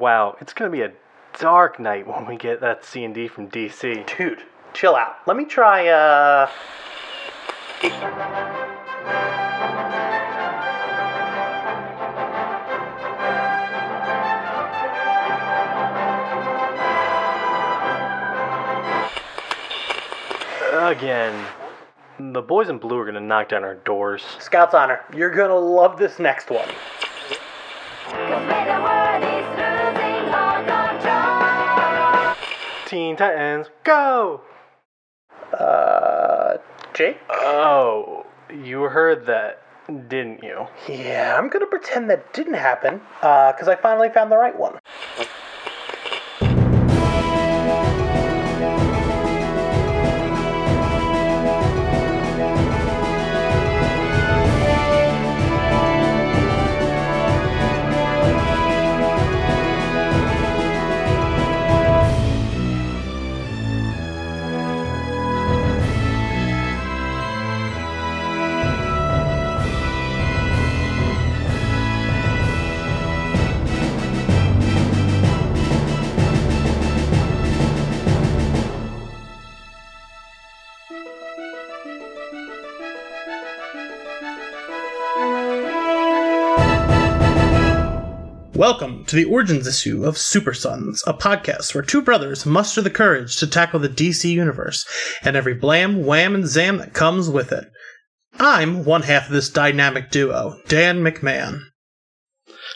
wow, it's gonna be a dark night when we get that C&D from DC. Dude, chill out. Let me try, Again. The boys in blue are gonna knock down our doors. Scout's Honor, you're gonna love this next one. Teen Titans, go! Jake? Oh, you heard that, didn't you? Yeah, I'm gonna pretend that didn't happen, because I finally found the right one. Welcome to the Origins issue of Supersons, a podcast where two brothers muster the courage to tackle the DC universe and every blam, wham, and zam that comes with it. I'm one half of this dynamic duo, Dan McMahon.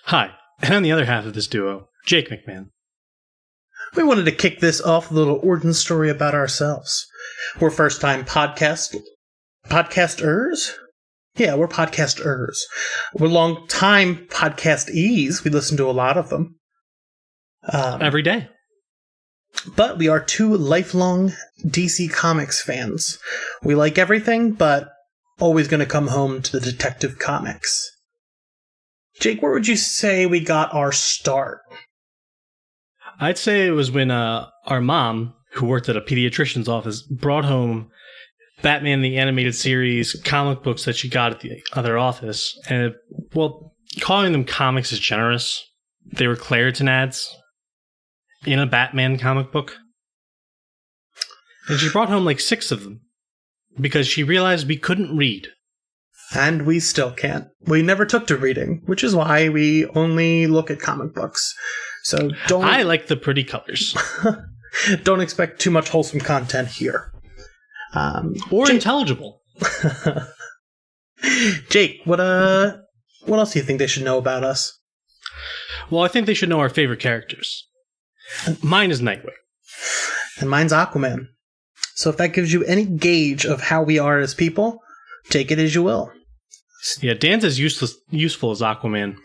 Hi, and I'm the other half of this duo, Jake McMahon. We wanted to kick this off with a little origin story about ourselves. We're first-time podcasters? Yeah, we're podcasters. We're long-time podcastees. We listen to a lot of them. Every day. But we are two lifelong DC Comics fans. We like everything, but always going to come home to the Detective Comics. Jake, where would you say we got our start? I'd say it was when our mom, who worked at a pediatrician's office, brought home Batman the Animated Series comic books that she got at the other office. And, well, calling them comics is generous. They were Claritin ads in a Batman comic book. And she brought home like 6 of them because she realized we couldn't read. And we still can't. We never took to reading, which is why we only look at comic books. So don't... I like the pretty colors. Don't expect too much wholesome content here. Or intelligible. Jake, what else do you think they should know about us? Well, I think they should know our favorite characters. Mine is Nightwing. And mine's Aquaman. So if that gives you any gauge of how we are as people, take it as you will. Yeah, Dan's as useful as Aquaman.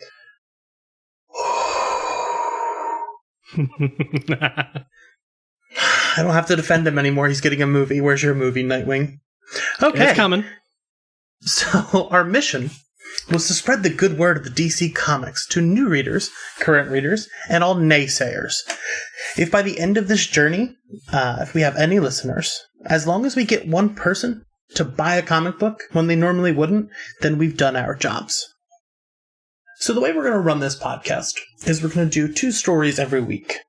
I don't have to defend him anymore. He's getting a movie. Where's your movie, Nightwing? Okay. It's coming. So our mission was to spread the good word of the DC Comics to new readers, current readers, and all naysayers. If by the end of this journey, if we have any listeners, as long as we get one person to buy a comic book when they normally wouldn't, then we've done our jobs. So the way we're going to run this podcast is we're going to do 2 stories every week.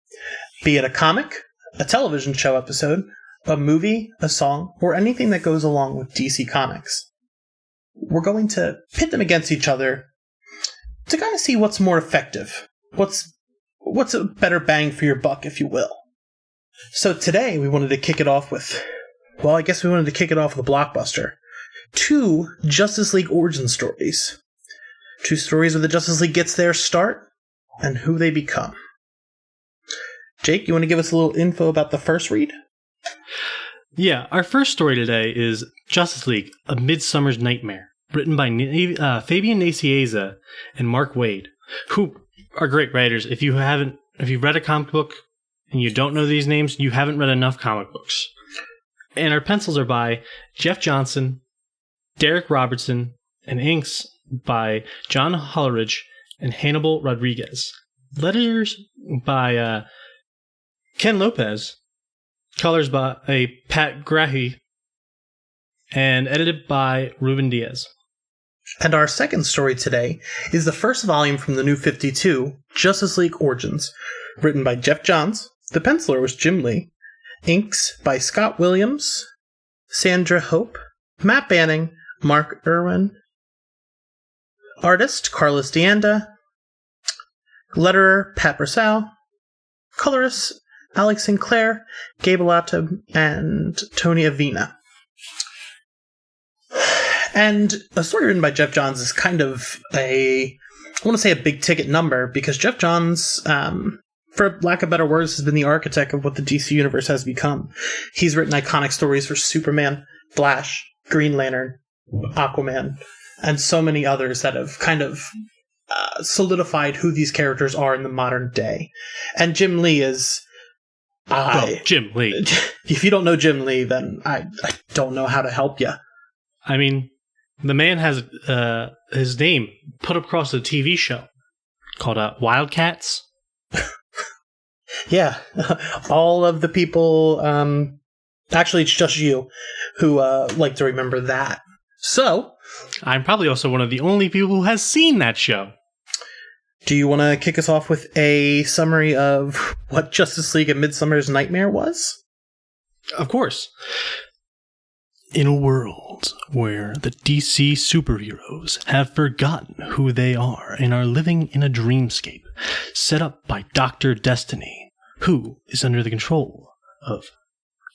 Be it a comic, a television show episode, a movie, a song, or anything that goes along with DC Comics. We're going to pit them against each other to kind of see what's more effective. What's a better bang for your buck, if you will. So today we wanted to kick it off with a blockbuster. 2 Justice League origin stories. 2 stories where the Justice League gets their start and who they become. Jake, you want to give us a little info about the first read? Yeah, our first story today is Justice League, A Midsummer's Nightmare, written by Fabian Nicieza and Mark Waid, who are great writers. If you've read a comic book and you don't know these names, you haven't read enough comic books. And our pencils are by Jeff Johnson, Derek Robertson, and inks by John Holleridge and Hannibal Rodriguez. Letters by Ken Lopez, colors by Pat Grahy, and edited by Ruben Diaz. And our second story today is the first volume from the New 52, Justice League Origins, written by Jeff Johns. The penciler was Jim Lee. Inks by Scott Williams, Sandra Hope, Matt Banning, Mark Irwin. Artist, Carlos Deanda. Letterer, Pat Brasal. Colorist, Alex Sinclair, Gabe Alata, and Tony Avina. And a story written by Jeff Johns is kind of I want to say a big ticket number, because Jeff Johns, for lack of better words, has been the architect of what the DC Universe has become. He's written iconic stories for Superman, Flash, Green Lantern, Aquaman, and so many others that have kind of solidified who these characters are in the modern day. And Jim Lee is... Jim Lee. If you don't know Jim Lee, then I don't know how to help you. I mean, the man has his name put across a TV show called Wildcats. Yeah. All of the people... actually, it's just you who like to remember that. So... I'm probably also one of the only people who has seen that show. Do you want to kick us off with a summary of what Justice League: A Midsummer's Nightmare was? Of course. In a world where the DC superheroes have forgotten who they are and are living in a dreamscape set up by Dr. Destiny, who is under the control of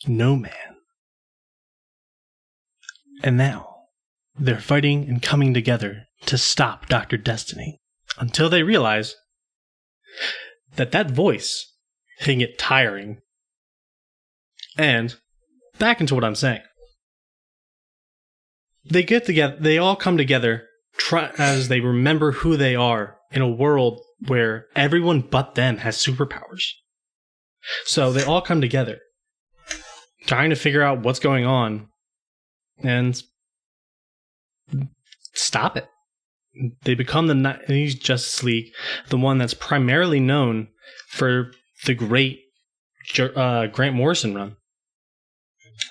no man. And now, they're fighting and coming together to stop Dr. Destiny, until they realize that voice can get tiring. And back into what I'm saying. They get together, they all come together as they remember who they are in a world where everyone but them has superpowers. So they all come together, trying to figure out what's going on and stop it. They become the 90s Justice League, the one that's primarily known for the great Grant Morrison run.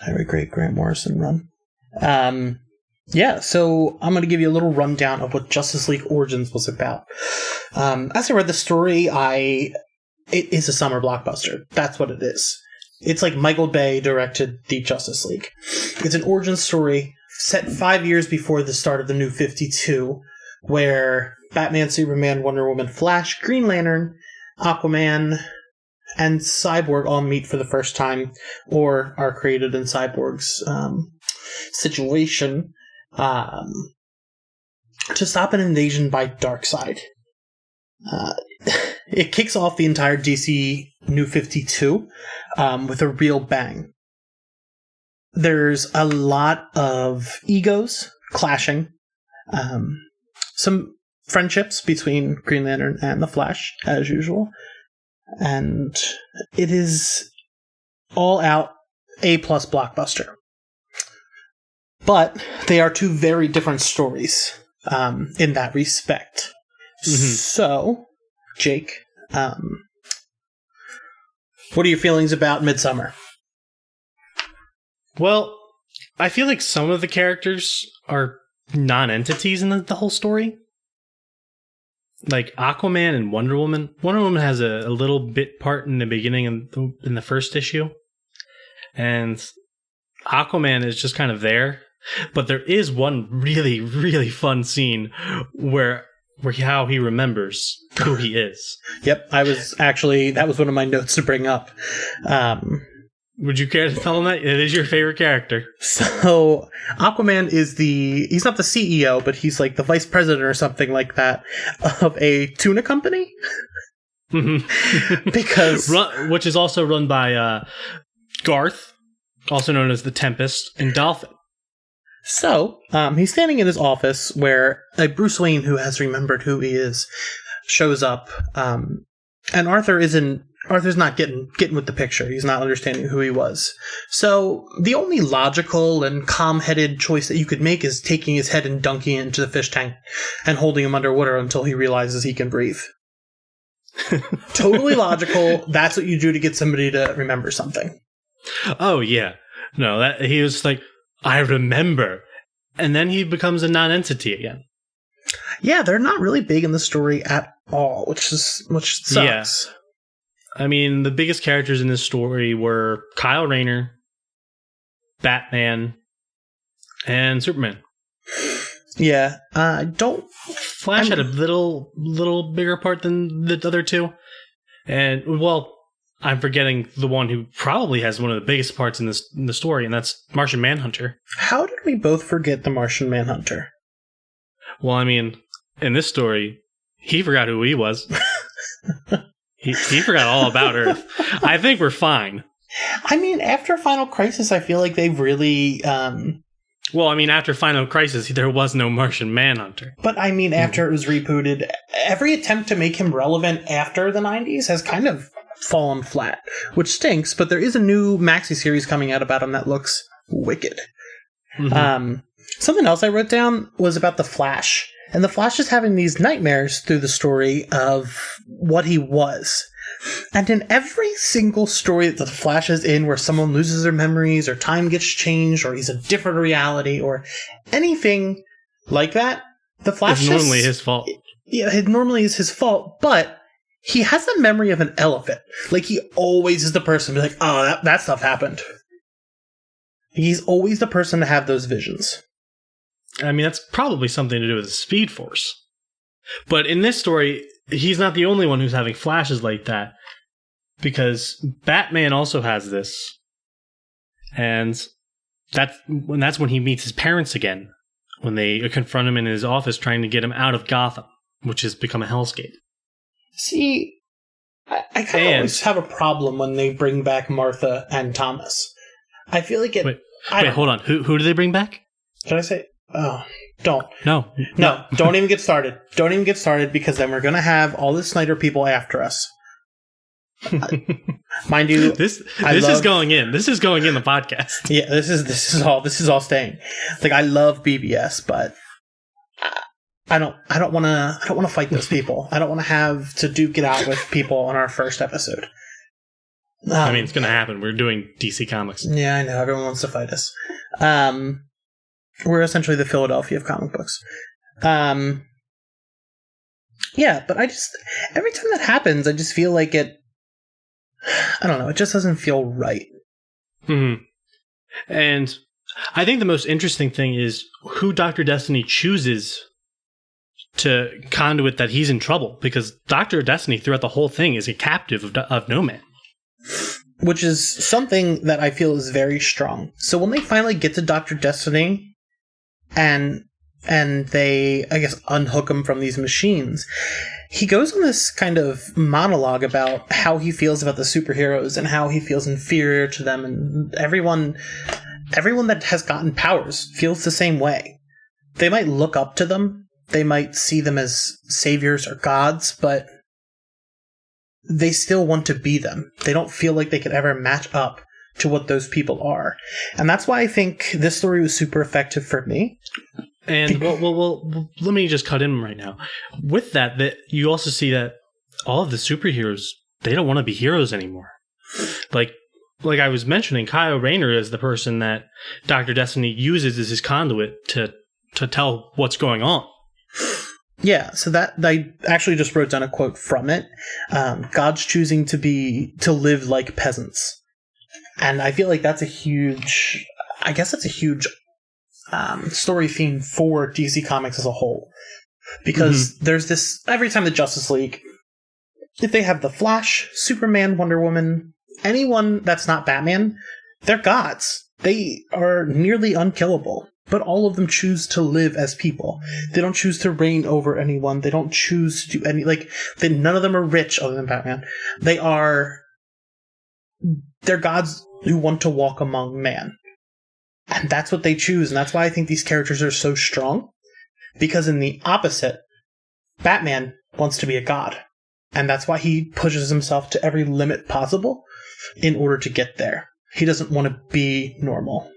Very great Grant Morrison run. Yeah, so I'm going to give you a little rundown of what Justice League Origins was about. As I read the story, it is a summer blockbuster. That's what it is. It's like Michael Bay directed the Justice League. It's an origin story set 5 years before the start of the New 52, where Batman, Superman, Wonder Woman, Flash, Green Lantern, Aquaman, and Cyborg all meet for the first time, or are created in Cyborg's situation, to stop an invasion by Darkseid. It kicks off the entire DC New 52 with a real bang. There's a lot of egos clashing, some friendships between Green Lantern and the Flash, as usual, and it is all out A+ blockbuster. But they are two very different stories in that respect. Mm-hmm. So, Jake, what are your feelings about Midsummer? Well, I feel like some of the characters are non-entities in the whole story. Like Aquaman and Wonder Woman. Wonder Woman has a little bit part in the beginning in the first issue. And Aquaman is just kind of there. But there is one really, really fun scene where how he remembers who he is. Yep, that was one of my notes to bring up. Would you care to tell him that? It is your favorite character. So, Aquaman is he's not the CEO, but he's like the vice president or something like that of a tuna company. Because... which is also run by Garth, also known as the Tempest, and Dolphin. So, he's standing in his office where a Bruce Wayne who has remembered who he is shows up, and Arthur's not getting with the picture. He's not understanding who he was. So, the only logical and calm-headed choice that you could make is taking his head and dunking it into the fish tank and holding him underwater until he realizes he can breathe. Totally logical. That's what you do to get somebody to remember something. Oh, yeah. No, he was like... I remember. And then he becomes a non-entity again. Yeah, they're not really big in the story at all, which sucks. I mean, the biggest characters in this story were Kyle Rayner, Batman, and Superman. Yeah, Flash had a little bigger part than the other two. And, well, I'm forgetting the one who probably has one of the biggest parts in the story, and that's Martian Manhunter. How did we both forget the Martian Manhunter? Well, I mean, in this story, he forgot who he was. he forgot all about Earth. I think we're fine. I mean, after Final Crisis, I feel like they've really... Well, I mean, after Final Crisis, there was no Martian Manhunter. But I mean, after it was rebooted, every attempt to make him relevant after the 90s has kind of fallen flat, which stinks, but there is a new maxi series coming out about him that looks wicked. Mm-hmm. Something else I wrote down was about the Flash. And the Flash is having these nightmares through the story of what he was. And in every single story that the Flash is in where someone loses their memories or time gets changed or he's a different reality or anything like that, the Flash is normally his fault. Yeah, it normally is his fault, but he has the memory of an elephant. Like, he always is the person to be like, oh, that stuff happened. He's always the person to have those visions. I mean, that's probably something to do with the Speed Force. But in this story, he's not the only one who's having flashes like that, because Batman also has this, and that's when he meets his parents again, when they confront him in his office trying to get him out of Gotham, which has become a hellscape. See, I kind of always have a problem when they bring back Martha and Thomas. I feel like it... Wait, hold on. Who do they bring back? Did I say... Oh, don't. No, don't even get started. Don't even get started, because then we're going to have all the Snyder people after us. Mind you, this is going in. This is going in the podcast. Yeah, this is all staying. Like, I love BBS, but I don't want to fight those people. I don't want to have to duke it out with people on our first episode. I mean, it's going to happen. We're doing DC Comics. Yeah, I know. Everyone wants to fight us. We're essentially the Philadelphia of comic books. Yeah, but every time that happens, I just feel like I don't know, it just doesn't feel right. Mm-hmm. And I think the most interesting thing is who Dr. Destiny chooses to conduit that he's in trouble, because Dr. Destiny throughout the whole thing is a captive of No Man. Which is something that I feel is very strong. So when they finally get to Dr. Destiny and they, I guess, unhook him from these machines, he goes on this kind of monologue about how he feels about the superheroes and how he feels inferior to them, and everyone that has gotten powers feels the same way. They might look up to them, they might see them as saviors or gods, but they still want to be them. They don't feel like they could ever match up to what those people are. And that's why I think this story was super effective for me. And well, let me just cut in right now. With that you also see that all of the superheroes, they don't want to be heroes anymore. Like I was mentioning, Kyle Rayner is the person that Dr. Destiny uses as his conduit to tell what's going on. Yeah, so that I actually just wrote down a quote from it. God's choosing to live like peasants. And I feel like that's a huge story theme for DC Comics as a whole. Because there's this, every time the Justice League, if they have the Flash, Superman, Wonder Woman, anyone that's not Batman, they're gods. They are nearly unkillable. But all of them choose to live as people. They don't choose to reign over anyone. They don't choose to do any, none of them are rich other than Batman. They're gods who want to walk among man. And that's what they choose. And that's why I think these characters are so strong. Because in the opposite, Batman wants to be a god. And that's why he pushes himself to every limit possible in order to get there. He doesn't want to be normal.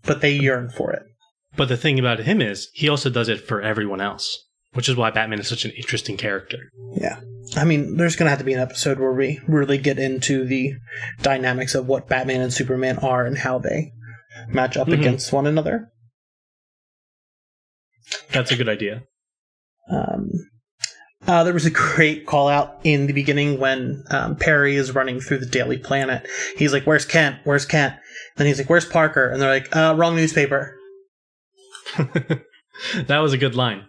But they yearn for it. But the thing about him is, he also does it for everyone else, which is why Batman is such an interesting character. Yeah. I mean, there's going to have to be an episode where we really get into the dynamics of what Batman and Superman are and how they match up against one another. That's a good idea. There was a great call out in the beginning when Perry is running through the Daily Planet. He's like, "Where's Kent? Where's Kent?" Then he's like, "Where's Parker?" And they're like, "Wrong newspaper." That was a good line.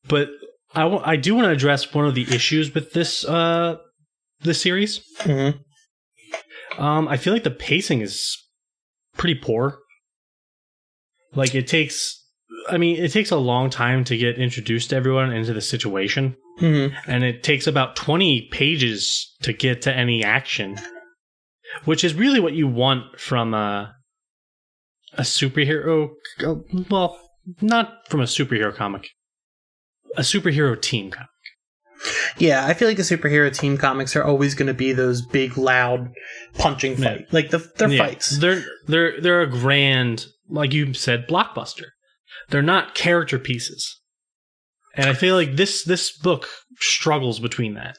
But I do want to address one of the issues with this series. Mm-hmm. I feel like the pacing is pretty poor. Like it takes a long time to get introduced to everyone into the situation. Mm-hmm. And it takes about 20 pages to get to any action, which is really what you want from a superhero. Well, not from a superhero comic. A superhero team comic. Yeah, I feel like the superhero team comics are always going to be those big, loud, punching fight. Yeah. Like they're fights. They're a grand, like you said, blockbuster. They're not character pieces, and I feel like this book struggles between that.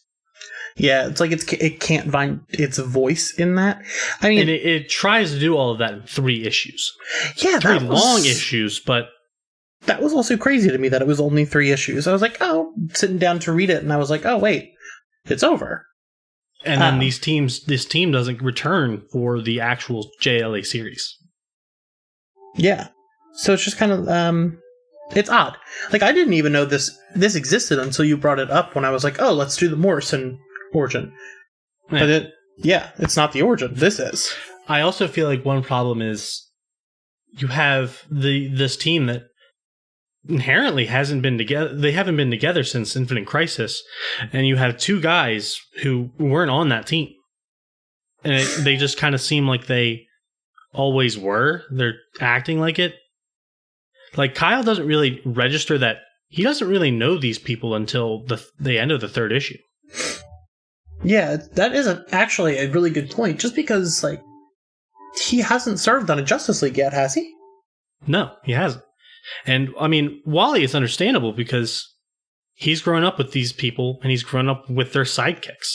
Yeah, it's like it can't find its voice in that. I mean, and it tries to do all of that in 3 issues. Yeah, very long issues, but that was also crazy to me that it was only 3 issues. I was like, oh, sitting down to read it, and I was like, oh wait, it's over. And then this team doesn't return for the actual JLA series. Yeah, so it's just kind of it's odd. Like I didn't even know this existed until you brought it up when I was like, oh, let's do the Morrison origin. Yeah. But it's not the origin. This is. I also feel like one problem is you have this team that inherently hasn't been together. They haven't been together since Infinite Crisis, and you have 2 guys who weren't on that team, and they just kind of seem like they always were. They're acting like it. Like Kyle doesn't really register that he doesn't really know these people until the end of the 3rd issue. Yeah, that is actually a really good point. Just because like he hasn't served on a Justice League yet, has he? No, he hasn't. And I mean, Wally is understandable because he's grown up with these people and he's grown up with their sidekicks.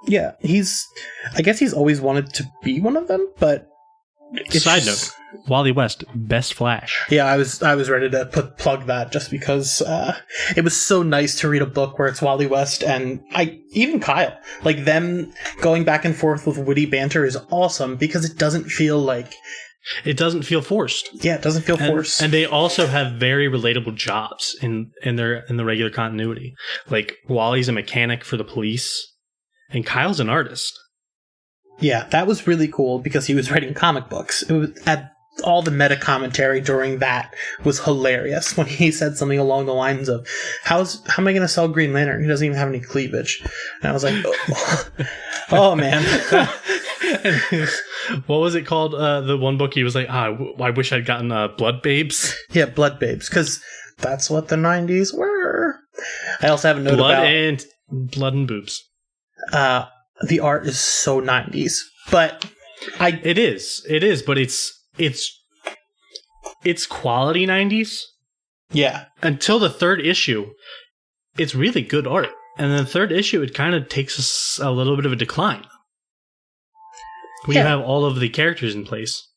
Yeah, I guess he's always wanted to be one of them, but side note, Wally West, best Flash. Yeah, I was ready to plug that just because it was so nice to read a book where it's Wally West and even Kyle. Like them going back and forth with witty banter is awesome because it doesn't feel like it doesn't feel forced. Yeah, it doesn't feel forced. And they also have very relatable jobs in the regular continuity. Like Wally's a mechanic for the police, and Kyle's an artist. Yeah, that was really cool because he was writing comic books. It was all the meta commentary during that was hilarious when he said something along the lines of, how am I going to sell Green Lantern? He doesn't even have any cleavage. And I was like, oh man. What was it called? The one book he was like, I wish I'd gotten Blood Babes. Yeah, Blood Babes, because that's what the 90s were. I also have a note about blood and boobs. The art is so 90s, but it is, but it's quality 90s. Yeah. Until the 3rd issue, it's really good art, and then the 3rd issue it kind of takes us a little bit of a decline. We have all of the characters in place.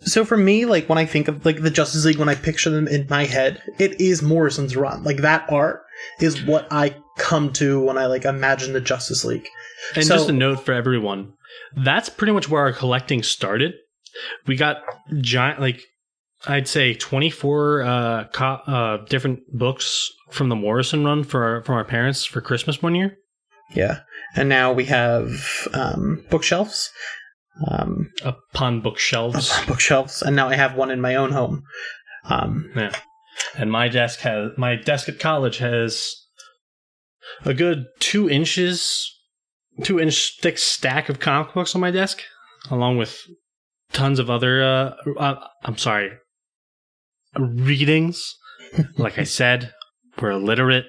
So for me, like when I think of like the Justice League, when I picture them in my head, it is Morrison's run. Like that art is what I come to when I like imagine the Justice League. And just a note for everyone, that's pretty much where our collecting started. We got giant, like I'd say 24 different books from the Morrison run from our parents for Christmas one year. Yeah. And now we have bookshelves. Upon bookshelves. And now I have one in my own home. Yeah. And my desk at college has a good 2-inch thick stack of comic books on my desk, along with tons of other readings. Like I said, we're illiterate.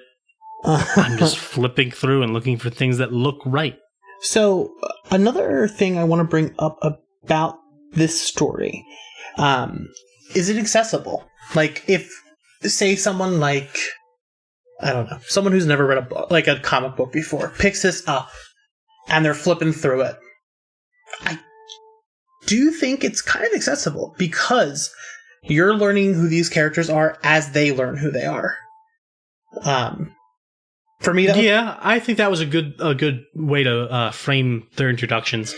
I'm just flipping through and looking for things that look right. So another thing I want to bring up about this story, is it accessible? Like if, say someone like, I don't know, someone who's never read a book, like a comic book before, picks this up and they're flipping through it. I do think it's kind of accessible because you're learning who these characters are as they learn who they are. For me, Yeah, I think that was a good way to frame their introductions.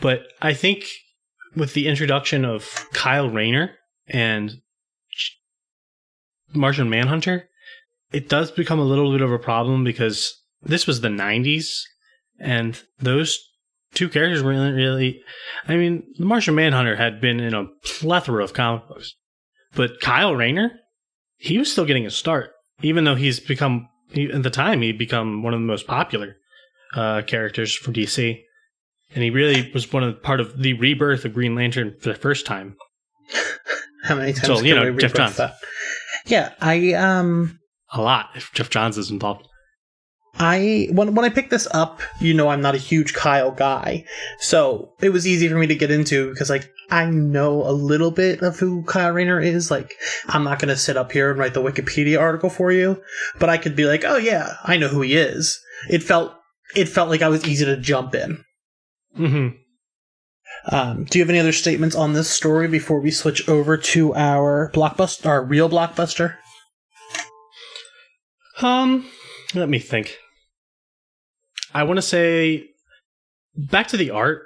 But I think with the introduction of Kyle Rayner and Martian Manhunter, it does become a little bit of a problem because this was the 90s, and those two characters weren't really... I mean, the Martian Manhunter had been in a plethora of comic books, but Kyle Rayner, he was still getting a start, even though he's become... At the time, he'd become one of the most popular characters for DC. And he really was part of the rebirth of Green Lantern for the first time. How many times can we Jeff rebirth Johns. that? Yeah, A lot, if Jeff Johns is involved. When I picked this up, I'm not a huge Kyle guy, so it was easy for me to get into because I know a little bit of who Kyle Rayner is. I'm not going to sit up here and write the Wikipedia article for you, but I could be like, oh yeah, I know who he is. It felt like I was easy to jump in. Mm-hmm. Do you have any other statements on this story before we switch over to our real blockbuster? Let me think. I want to say, back to the art.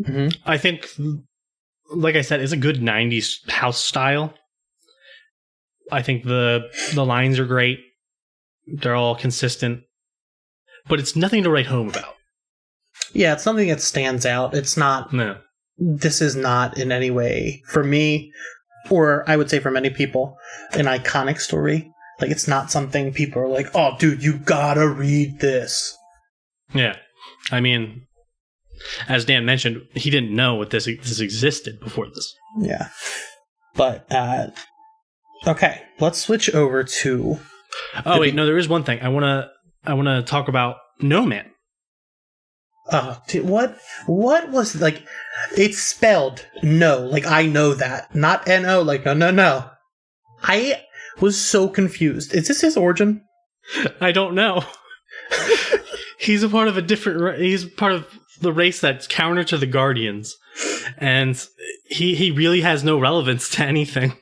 Mm-hmm. I think, like I said, it's a good 90s house style. I think the lines are great. They're all consistent. But it's nothing to write home about. Yeah, it's something that stands out. It's not... No. This is not in any way, for me, or I would say for many people, an iconic story. It's not something people are like, oh, dude, you gotta read this. Yeah. I mean, as Dan mentioned, he didn't know what this existed before this. Yeah. But, okay, let's switch over to... Oh, wait, no, there is one thing. I want to talk about No Man. Dude, what was, it's spelled no, I know that. Not N-O, no. I was so confused. Is this his origin? I don't know. He's part of the race that's counter to the Guardians, and he really has no relevance to anything.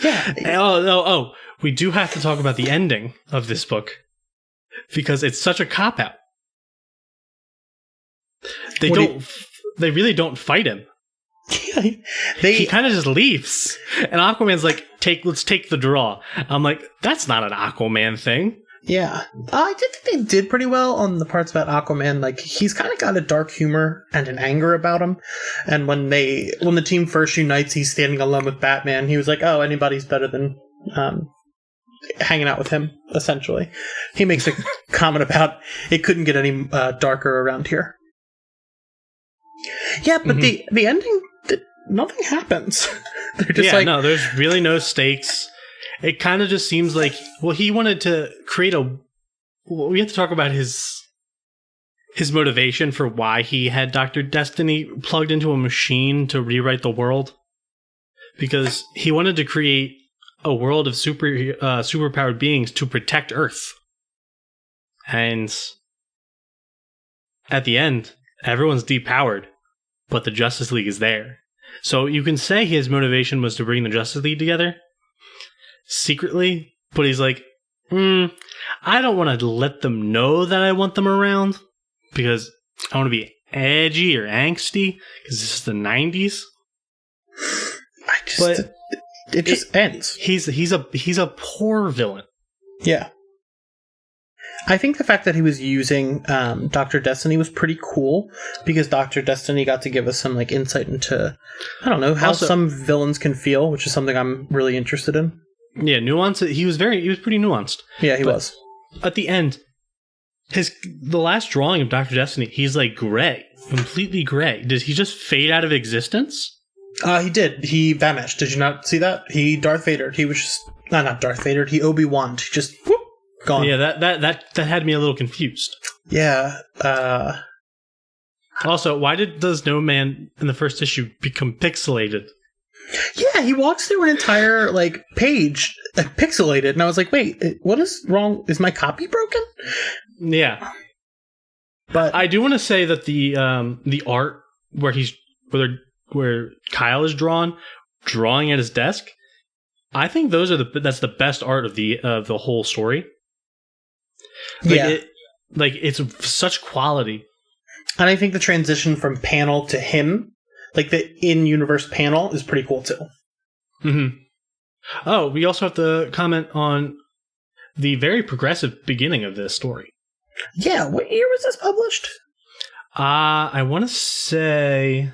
Yeah. Oh, we do have to talk about the ending of this book because it's such a cop-out. They really don't fight him. He kind of just leaves, and Aquaman's like, let's take the draw. I'm like, that's not an Aquaman thing. Yeah, I did think they did pretty well on the parts about Aquaman. He's kind of got a dark humor and an anger about him. And when the team first unites, he's standing alone with Batman. He was like, oh, anybody's better than hanging out with him, essentially. He makes a comment about it couldn't get any darker around here. Yeah, but the ending, nothing happens. They're just no, there's really no stakes. It kind of just seems like, he wanted to create we have to talk about his motivation for why he had Dr. Destiny plugged into a machine to rewrite the world. Because he wanted to create a world of superpowered beings to protect Earth. And at the end, everyone's depowered, but the Justice League is there. So you can say his motivation was to bring the Justice League together secretly, but he's like, I don't want to let them know that I want them around because I want to be edgy or angsty because this is the 90s. It just ends. He's a poor villain. Yeah. I think the fact that he was using Dr. Destiny was pretty cool because Dr. Destiny got to give us some insight into, I don't know, how some villains can feel, which is something I'm really interested in. Yeah, nuance. He was pretty nuanced. Yeah, he was. At the end, the last drawing of Dr. Destiny, he's gray, completely gray. Did he just fade out of existence? He did. He vanished. Did you not see that? He Darth Vader. He was just not Darth Vader. He Obi-Wan. He just whoop, gone. Yeah, that had me a little confused. Yeah. Also, why does No Man in the first issue become pixelated? Yeah, he walks through an entire page pixelated, and I was like, "Wait, what is wrong? Is my copy broken?" Yeah, but I do want to say that the art where Kyle is drawing at his desk, I think that's the best art of the whole story. It's such quality. And I think the transition from panel to him, like the in-universe panel, is pretty cool too. Mm-hmm. Oh, we also have to comment on the very progressive beginning of this story. Yeah, what year was this published? I want to say...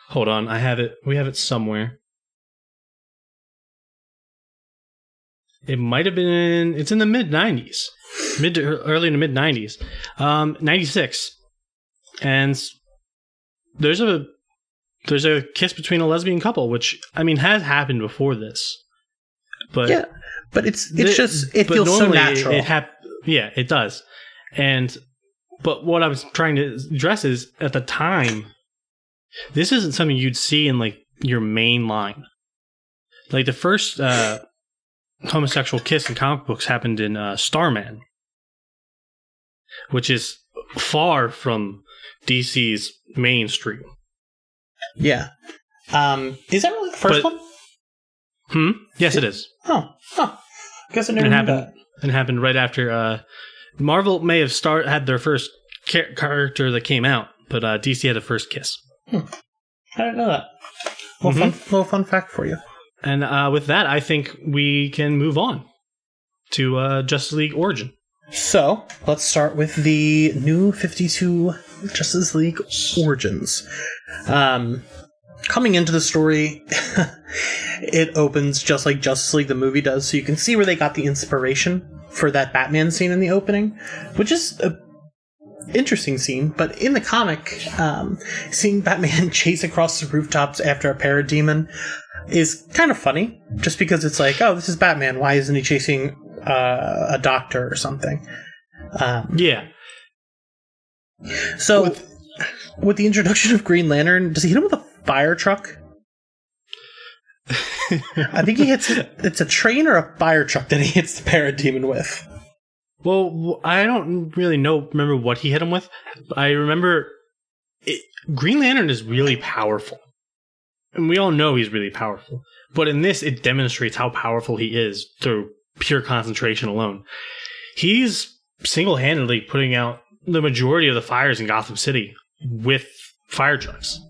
Hold on, I have it. We have it somewhere. It might have been... It's in the mid-90s. Early to mid-90s. 96. And there's a kiss between a lesbian couple, which, I mean, has happened before this. But yeah, but it feels so natural. Yeah, it does. But what I was trying to address is, at the time, this isn't something you'd see in, like, your main line. Like, the first homosexual kiss in comic books happened in Starman, which is far from DC's mainstream. Yeah. Is that really the first one? Yes, it is. Oh. I guess I never knew that. It happened right after... Marvel may have had their first character that came out, but DC had the first kiss. I didn't know that. Little fun fact for you. And with that, I think we can move on to Justice League Origin. So, let's start with the new 52 Justice League Origins. Coming into the story, it opens just like Justice League the movie does, so you can see where they got the inspiration for that Batman scene in the opening, which is a interesting scene. But in the comic, seeing Batman chase across the rooftops after a parademon is kind of funny, just because it's like, oh, this is Batman, why isn't he chasing a doctor or something? Yeah. So with the introduction of Green Lantern, does he hit him with a fire truck? I think it's a train or a fire truck that he hits the parademon with. Well, I don't really remember what he hit him with. I remember Green Lantern is really powerful. And we all know he's really powerful. But in this, it demonstrates how powerful he is through pure concentration alone. He's single-handedly putting out the majority of the fires in Gotham City with fire trucks.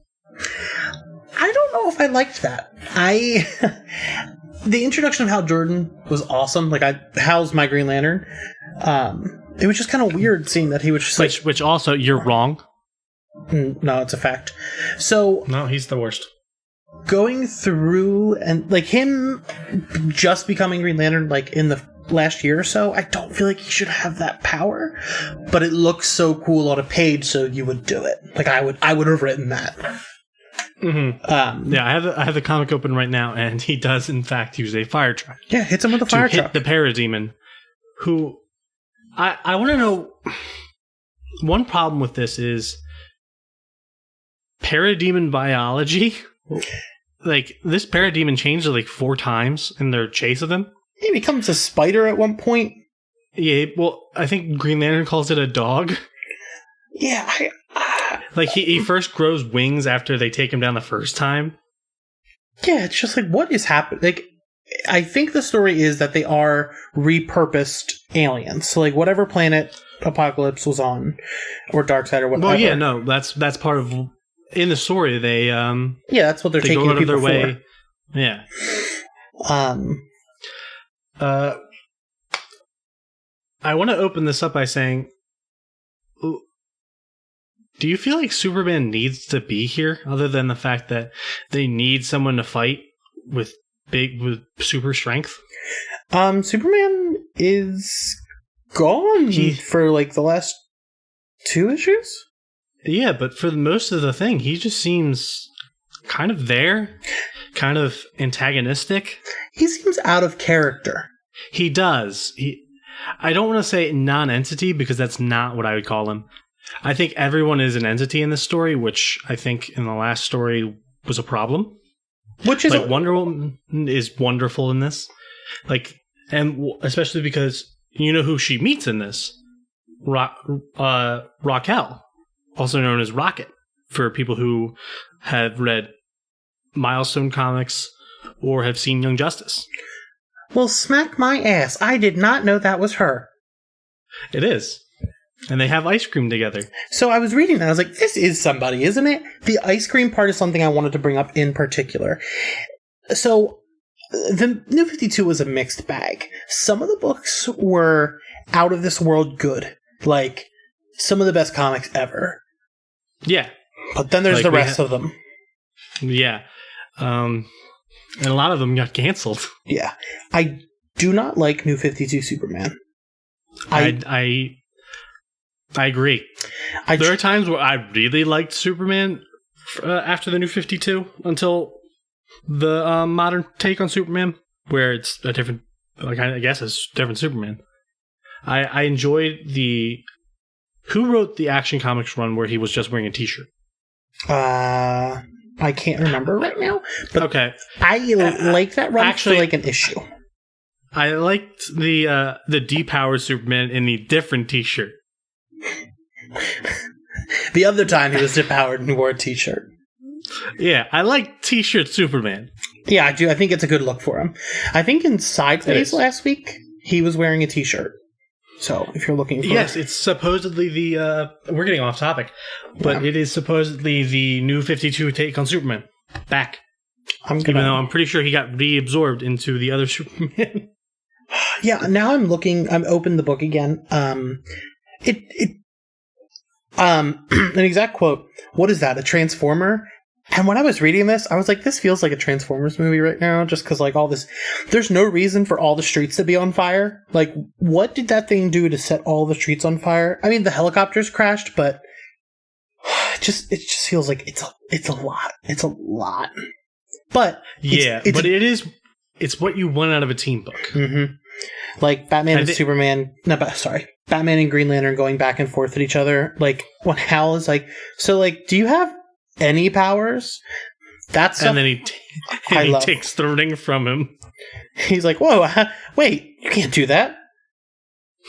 I don't know if I liked that. The introduction of Hal Jordan was awesome. Like, Hal's my Green Lantern. It was just kind of weird seeing that he was just which also, you're wrong. No, it's a fact. So no, he's the worst. Going through and like him just becoming Green Lantern, like in the last year or so, I don't feel like he should have that power. But it looks so cool on a page, so you would do it. Like I would have written that. Mm-hmm. Yeah, I have the comic open right now, and he does in fact use a fire truck. Yeah, hits him with a fire truck. Hit the parademon, who I want to know. One problem with this is parademon biology. Like, this parademon changed like 4 times in their chase of him. He becomes a spider at one point. Yeah, well, I think Green Lantern calls it a dog. Yeah, like he first grows wings after they take him down the first time. Yeah, it's just like, what is happening? Like, I think the story is that they are repurposed aliens. So, like, whatever planet Apocalypse was on, or Darkseid or whatever. Well, yeah, no, that's part of in the story. They yeah, that's what they're taking go out of people their way. For. Yeah. I want to open this up by saying, do you feel like Superman needs to be here, other than the fact that they need someone to fight with super strength? Superman is gone for like the last 2 issues. Yeah, but for most of the thing, he just seems kind of there, kind of antagonistic. He seems out of character. He does. I don't want to say non-entity, because that's not what I would call him. I think everyone is an entity in this story, which I think in the last story was a problem. Which is like Wonder Woman is wonderful in this, like, and especially because you know who she meets in this, Raquel, also known as Rocket, for people who have read Milestone comics or have seen Young Justice. Well, smack my ass. I did not know that was her. It is. And they have ice cream together. So I was reading that. I was like, this is somebody, isn't it? The ice cream part is something I wanted to bring up in particular. So the New 52 was a mixed bag. Some of the books were out of this world good. Like, some of the best comics ever. Yeah. But then there's the rest of them. Yeah. And a lot of them got canceled. Yeah. I do not like New 52 Superman. I agree. There are times where I really liked Superman after the New 52 until the modern take on Superman, where it's a different, like, I guess it's different Superman. I enjoyed the... Who wrote the Action Comics run where he was just wearing a t-shirt? I can't remember right now. But okay. I like that run for like an issue. I liked the depowered Superman in the different t-shirt. The other time he was depowered and wore a t-shirt. Yeah, I like t-shirt Superman. Yeah, I do. I think it's a good look for him. I think in Sideways last week, he was wearing a t-shirt. So, if you're looking for... Yes, it's supposedly the... we're getting off topic. But It is supposedly the New 52 take on Superman. Back. Even though I'm pretty sure he got reabsorbed into the other Superman. Yeah, now I'm opened the book again. An exact quote, what is that, a Transformer? And when I was reading this, I was like, this feels like a Transformers movie right now, just because, like, all this... There's no reason for all the streets to be on fire. Like, what did that thing do to set all the streets on fire? I mean, the helicopters crashed, but... It just feels like it's a lot. It's a lot. But... It's what you want out of a team book. Mm-hmm. Like, Batman and Superman... Batman and Green Lantern going back and forth at each other. Like, when Hal is like... So, like, do you have any powers? That's and then he takes the ring from him. He's like, whoa, wait, you can't do that.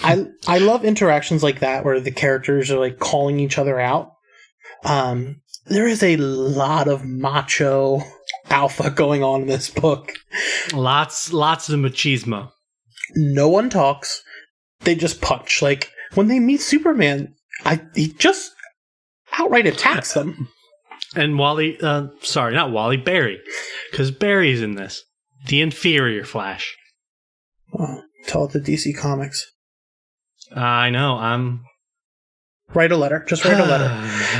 I love interactions like that where the characters are like calling each other out. There is a lot of macho alpha going on in this book. Lots of machismo. No one talks. They just punch. Like, when they meet Superman, he just outright attacks them. And Barry. Because Barry's in this. The inferior Flash. Oh, tell it to DC Comics. I know, Write a letter. Just write a letter.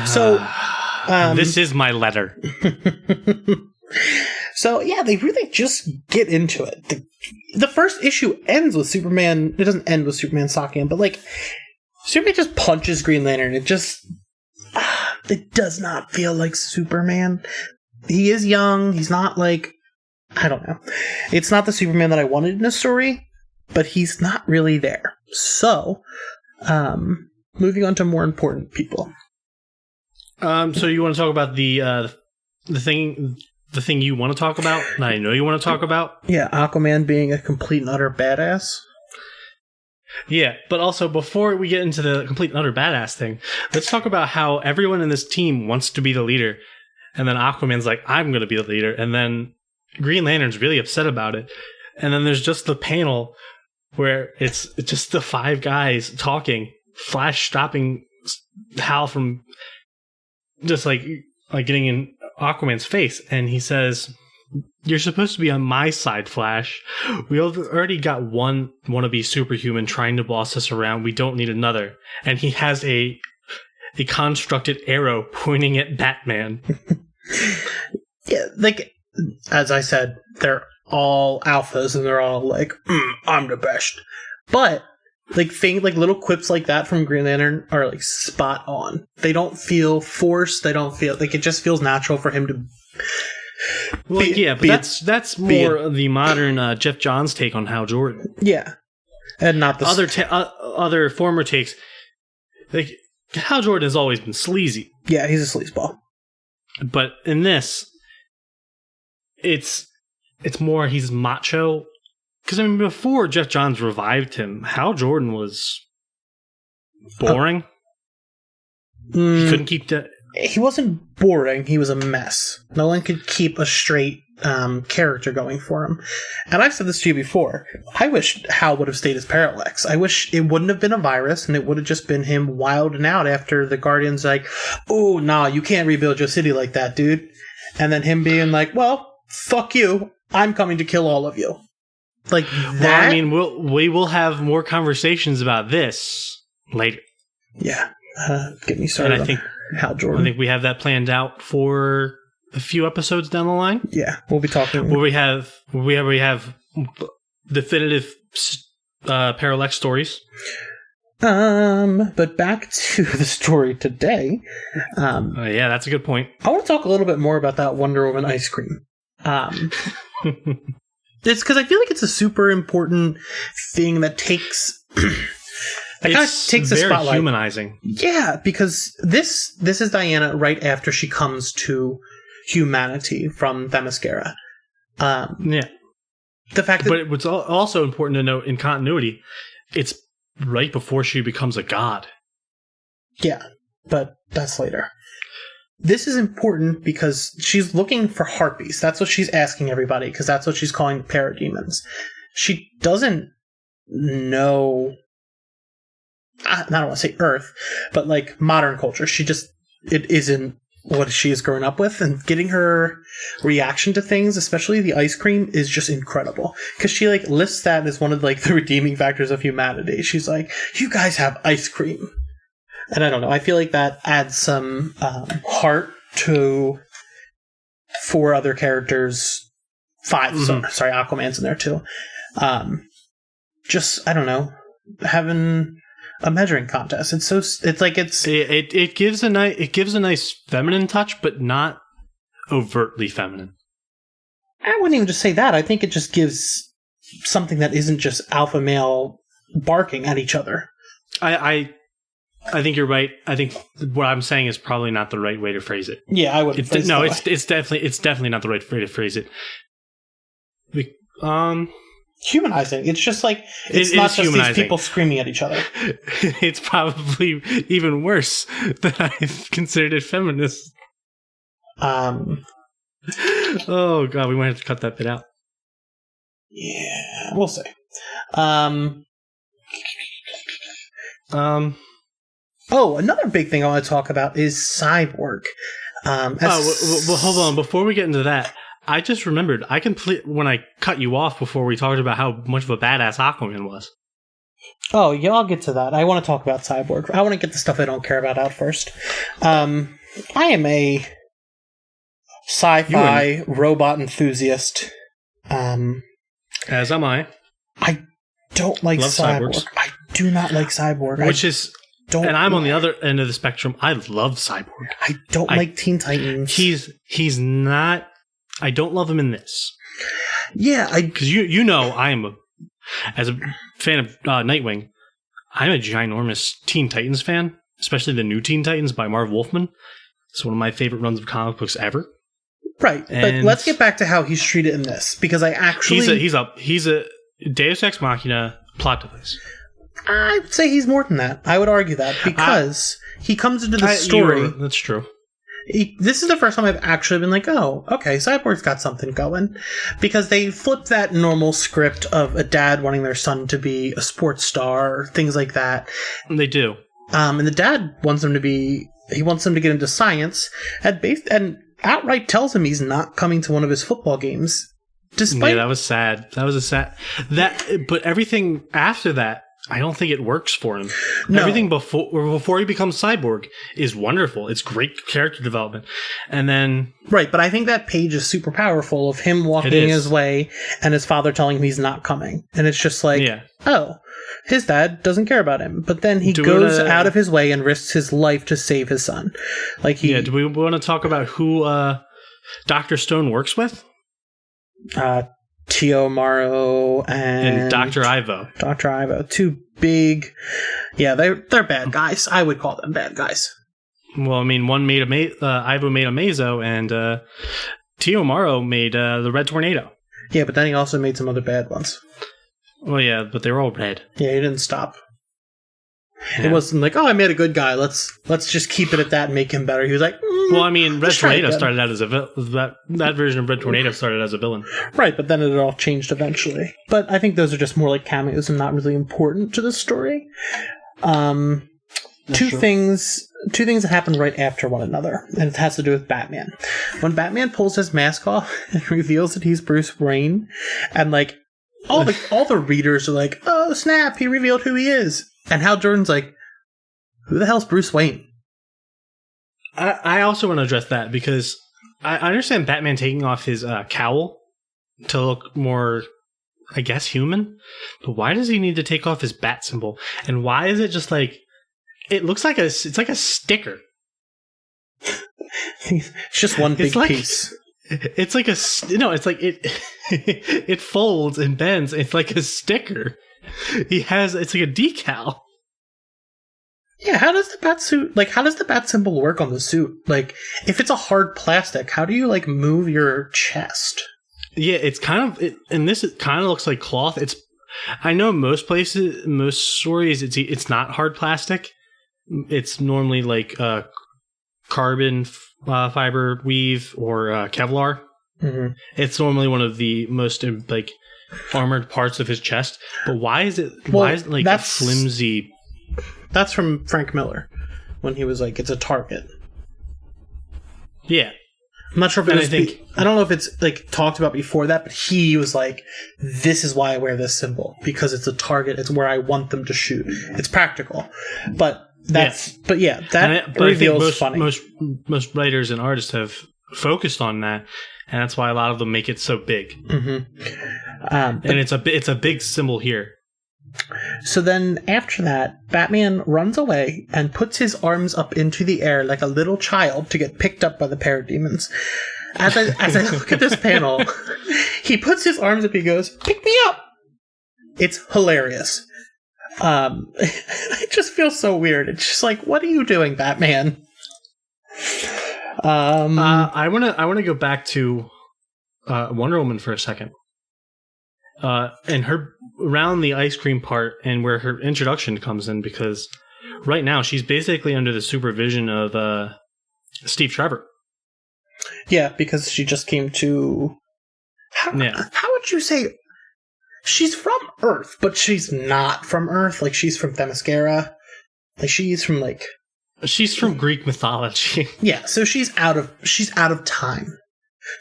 So... this is my letter. So, yeah, they really just get into it. The first issue ends with Superman... It doesn't end with Superman socking him, but, like, Superman just punches Green Lantern. It just... it does not feel like Superman. He is young. He's not, like... I don't know. It's not the Superman that I wanted in a story, but he's not really there. So, moving on to more important people. So you want to talk about the thing you want to talk about, and I know you want to talk about? Yeah, Aquaman being a complete and utter badass. Yeah, but also before we get into the complete and utter badass thing, let's talk about how everyone in this team wants to be the leader, and then Aquaman's like, I'm going to be the leader, and then Green Lantern's really upset about it, and then there's just the panel where it's just the five guys talking, Flash stopping Hal from just like getting in Aquaman's face, and he says, you're supposed to be on my side, Flash. We already got one wannabe superhuman trying to boss us around. We don't need another. And he has a constructed arrow pointing at Batman. Yeah, like, as I said, they're all alphas, and they're all like, I'm the best. But like little quips like that from Green Lantern are like spot on. They don't feel forced. They don't feel like, it just feels natural for him to. That's more the modern Jeff Johns take on Hal Jordan. Yeah, and not the other former takes. Like, Hal Jordan has always been sleazy. Yeah, he's a sleazeball. But in this, it's more he's macho. Because, I mean, before Jeff Johns revived him, Hal Jordan was boring. He couldn't keep he wasn't boring. He was a mess. No one could keep a straight character going for him. And I've said this to you before. I wish Hal would have stayed as Parallax. I wish it wouldn't have been a virus and it would have just been him wilding out after the Guardians like, oh, nah, you can't rebuild your city like that, dude. And then him being like, well, fuck you. I'm coming to kill all of you. Like that. Well, I mean, we will have more conversations about this later. Yeah. Get me started. And I think Hal Jordan. I think we have that planned out for a few episodes down the line. Yeah, we'll be talking. Where we have definitive Parallax stories. But back to the story today. Yeah, that's a good point. I want to talk a little bit more about that Wonder Woman ice cream. It's because I feel like it's a super important thing that takes. That kind of takes the spotlight. Very humanizing. Yeah, because this is Diana right after she comes to humanity from Themyscira. Yeah. The fact that... But what's also important to note in continuity, it's right before she becomes a god. Yeah, but that's later. This is important because she's looking for harpies. That's what she's asking everybody, because that's what she's calling parademons. She doesn't know... I don't want to say Earth, but like modern culture. It isn't what she is growing up with, and getting her reaction to things, especially the ice cream, is just incredible. Because she like lists that as one of like the redeeming factors of humanity. She's like, "You guys have ice cream," and I don't know. I feel like that adds some heart to 4 other characters. 5, sorry, Aquaman's in there too. Just I don't know, having a measuring contest. It gives a nice feminine touch, but not overtly feminine. I wouldn't even just say that. I think it just gives something that isn't just alpha male barking at each other. I think you're right. I think what I'm saying is probably not the right way to phrase it. Yeah, I would. It's definitely not the right way to phrase it. Humanizing. It's just like it's not just these people screaming at each other. It's probably even worse that I've considered it feminist. Oh god, we might have to cut that bit out. Yeah, we'll see. Oh, another big thing I want to talk about is Cyborg. Well, hold on. Before we get into that, I just remembered, when I cut you off before we talked about how much of a badass Aquaman was. Oh, yeah, I'll get to that. I want to talk about Cyborg. I want to get the stuff I don't care about out first. I am a sci-fi robot enthusiast. As am I. I don't like Cyborg. Cyborgs. I do not like Cyborg. And I'm on the other end of the spectrum. I love Cyborg. I don't like Teen Titans. He's not... I don't love him in this. Yeah, because you know I am as a fan of Nightwing, I'm a ginormous Teen Titans fan, especially the new Teen Titans by Marv Wolfman. It's one of my favorite runs of comic books ever. Right, but let's get back to how he's treated in this, because I actually he's a Deus Ex Machina plot device. I would say he's more than that. I would argue that because he comes into the story. That's true. This is the first time I've actually been like, oh, okay, Cyborg's got something going. Because they flip that normal script of a dad wanting their son to be a sports star, things like that. They do. And the dad wants him to get into science, and outright tells him he's not coming to one of his football games. Despite that was sad. But everything after that, I don't think it works for him. No. Everything before he becomes Cyborg is wonderful. It's great character development. And then... Right, but I think that page is super powerful of him walking his way and his father telling him he's not coming. And it's just like, oh, his dad doesn't care about him. But then he goes out of his way and risks his life to save his son. Do we want to talk about who Dr. Stone works with? Tio Maro and Dr. Ivo. Dr. Ivo. 2 big... Yeah, they're bad guys. I would call them bad guys. Well, I mean, one made Ivo made Amazo, and Tio Maro made the Red Tornado. Yeah, but then he also made some other bad ones. Well, yeah, but they were all red. Yeah, he didn't stop. It wasn't like, oh, I made a good guy. Let's just keep it at that and make him better. He was like, well, I mean, Red Tornado started out as a that version of Red Tornado started as a villain, right? But then it all changed eventually. But I think those are just more like cameos and not really important to the story. Two things that happen right after one another, and it has to do with Batman. When Batman pulls his mask off and reveals that he's Bruce Wayne, and like all the readers are like, "Oh snap! He revealed who he is." And Hal Jordan's like, "Who the hell's Bruce Wayne?" I also want to address that because I understand Batman taking off his cowl to look more, I guess, human. But why does he need to take off his bat symbol? And why is it just like it looks like it's like a sticker? It's just one big piece. It's like it's like it folds and bends. It's like a sticker. It's like a decal. Yeah, how does the bat symbol work on the suit? Like, if it's a hard plastic, how do you like move your chest? Yeah, it's kind of it kind of looks like cloth. I know most stories it's not hard plastic. It's normally like carbon fiber weave or Kevlar. Mm-hmm. It's normally one of the most like armored parts of his chest. But why is it like a flimsy? That's from Frank Miller when he was like, it's a target. Yeah. I'm not sure if I don't know if it's like talked about before that, but he was like, this is why I wear this symbol, because it's a target. It's where I want them to shoot. It's practical. But that reveal is funny. Most writers and artists have focused on that, and that's why a lot of them make it so big. Mm-hmm. And it's a big symbol here. So then after that, Batman runs away and puts his arms up into the air like a little child to get picked up by the parademons. As I look at this panel, he puts his arms up, he goes, "Pick me up!" It's hilarious. It just feels so weird. It's just like, what are you doing, Batman? I wanna go back to Wonder Woman for a second. And her around the ice cream part and where her introduction comes in, because right now she's basically under the supervision of Steve Trevor. Yeah, because she just came to. How would you say she's from Earth, but she's not from Earth? Like, she's from Themyscira. Like, she's from Greek mythology. Yeah, so she's out of time.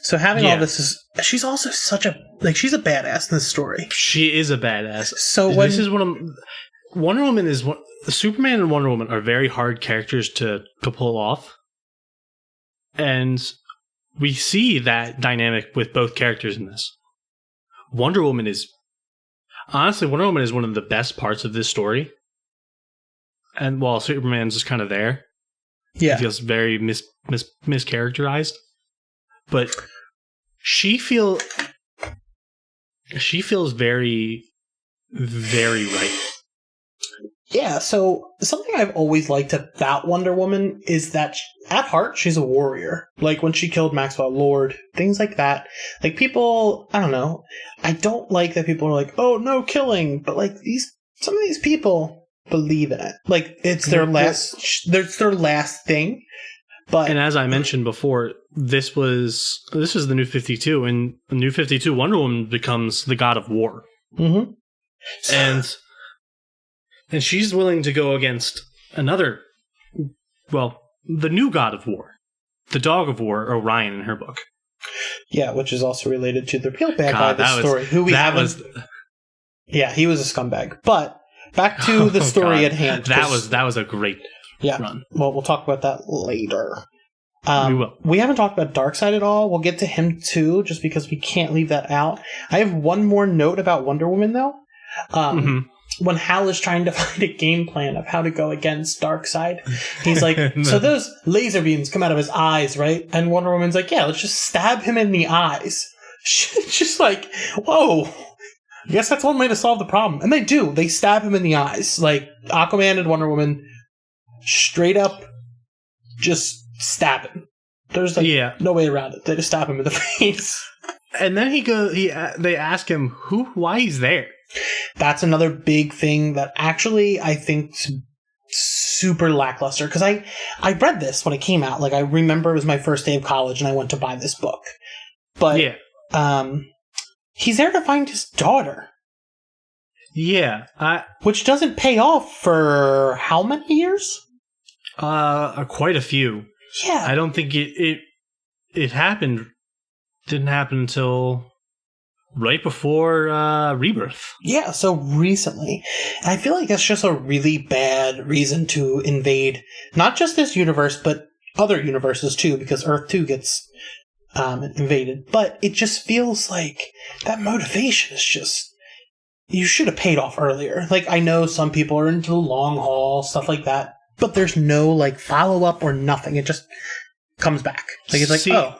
So having all this is, she's also she's a badass in this story. She is a badass. So Wonder Woman is one. Superman and Wonder Woman are very hard characters to pull off, and we see that dynamic with both characters in this. Wonder Woman is one of the best parts of this story, and while Superman's just kind of there, he feels very mischaracterized. But she feels very, very right. Yeah, so something I've always liked about Wonder Woman is that at heart, she's a warrior. Like when she killed Maxwell Lord, things like that. Like people, I don't know. I don't like that people are like, oh, no killing. But like some of these people believe in it. Like it's their last thing. And as I mentioned before, this was the New 52, and the New 52 Wonder Woman becomes the god of war. Mm-hmm. And she's willing to go against the new god of war, the dog of war, Orion in her book. Yeah, which is also related to the real bad guy of the story, who we haven't. Yeah, he was a scumbag. But back to the story at hand. That was a great. Yeah, run. Well, we'll talk about that later. We will. We haven't talked about Darkseid at all. We'll get to him too, just because we can't leave that out. I have one more note about Wonder Woman, though. When Hal is trying to find a game plan of how to go against Darkseid, he's like, so those laser beams come out of his eyes, right? And Wonder Woman's like, yeah, let's just stab him in the eyes. Just like, whoa. I guess that's one way to solve the problem. And they do. They stab him in the eyes. Like, Aquaman and Wonder Woman straight up just stab him. There's no way around it. They just stab him in the face. And then they ask him why he's there. That's another big thing that actually I think super lackluster. Because I read this when it came out. Like, I remember it was my first day of college and I went to buy this book. But he's there to find his daughter. Yeah. Which doesn't pay off for how many years? Quite a few. Yeah. I don't think it happened. Didn't happen until right before Rebirth. Yeah, so recently. And I feel like that's just a really bad reason to invade not just this universe, but other universes too, because Earth 2 gets invaded. But it just feels like that motivation is just... You should have paid off earlier. Like, I know some people are into the long haul, stuff like that, but there's no, like, follow-up or nothing. It just comes back. Like, it's like,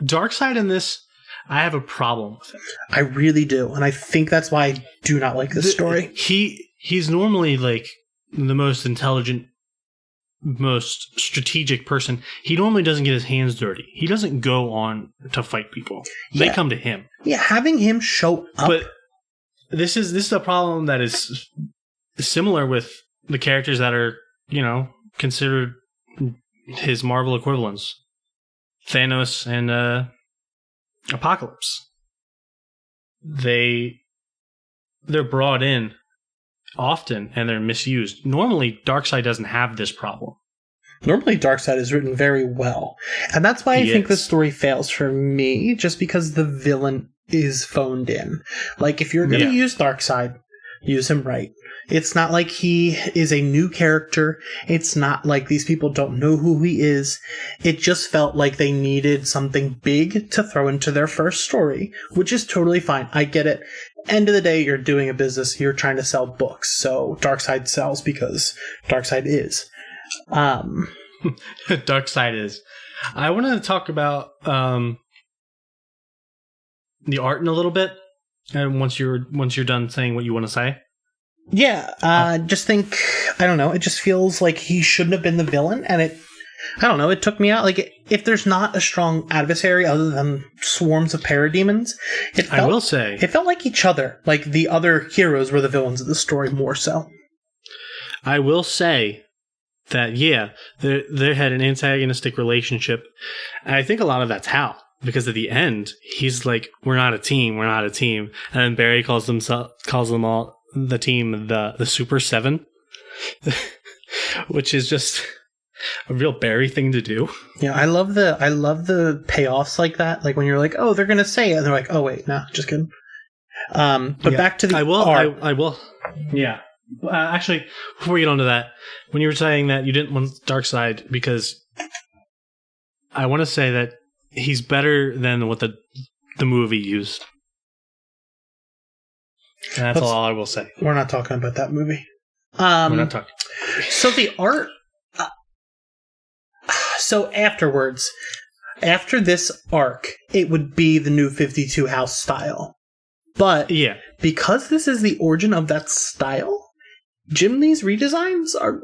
Darkseid in this, I have a problem with it. I really do, and I think that's why I do not like this story. He's normally, like, the most intelligent, most strategic person. He normally doesn't get his hands dirty. He doesn't go on to fight people. They come to him. Yeah, having him show up... But this is a problem that is similar with the characters that are, considered his Marvel equivalents. Thanos and Apocalypse. They're brought in often and they're misused. Normally, Darkseid doesn't have this problem. Normally, Darkseid is written very well. And that's why I think the story fails for me, just because the villain is phoned in. Like, if you're going to use Darkseid, use him right. It's not like he is a new character. It's not like these people don't know who he is. It just felt like they needed something big to throw into their first story, which is totally fine. I get it. End of the day, you're doing a business. You're trying to sell books. So Darkseid sells because Darkseid is. Darkseid is. I want to talk about the art in a little bit. And once you're done saying what you want to say. Yeah, just think, I don't know, it just feels like he shouldn't have been the villain, and it took me out. Like, if there's not a strong adversary other than swarms of parademons, it felt like each other. Like, the other heroes were the villains of the story more so. I will say that, they had an antagonistic relationship, and I think a lot of that's Hal. Because at the end, he's like, we're not a team. And then Barry calls them all the team the Super 7, which is just a real Barry thing to do. Yeah, I love the payoffs like that. Like when you're like, oh, they're gonna say it, and they're like, oh wait, no, just kidding. But back to the I will. Yeah. Actually, before we get on to that, when you were saying that you didn't want Darkseid, because I want to say that he's better than what the movie used. And that's all I will say. We're not talking about that movie. We're not talking. So the art... so afterwards, after this arc, it would be the new 52 house style. But because this is the origin of that style, Jim Lee's redesigns are...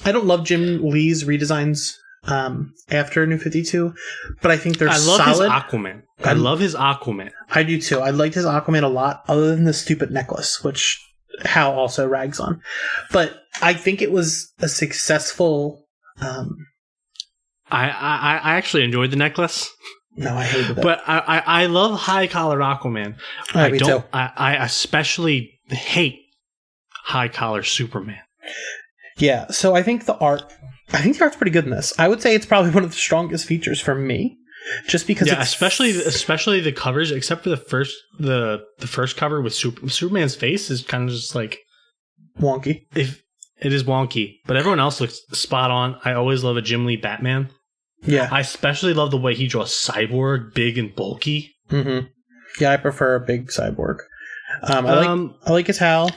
I don't love Jim Lee's redesigns after New 52, but I think they're solid. I love his Aquaman. I love his Aquaman. I do too. I liked his Aquaman a lot, other than the stupid necklace, which Hal also rags on. But I think it was a successful... I actually enjoyed the necklace. No, I hated it. But I love high collar Aquaman. Me too. I especially hate high collar Superman. Yeah, so I think the art's pretty good in this. I would say it's probably one of the strongest features for me, just because especially the covers, except for the first cover with Superman's face is kind of just like wonky. If it is wonky, but everyone else looks spot on. I always love a Jim Lee Batman. Yeah, I especially love the way he draws Cyborg, big and bulky. Mm-hmm. Yeah, I prefer a big Cyborg. I like his Hal.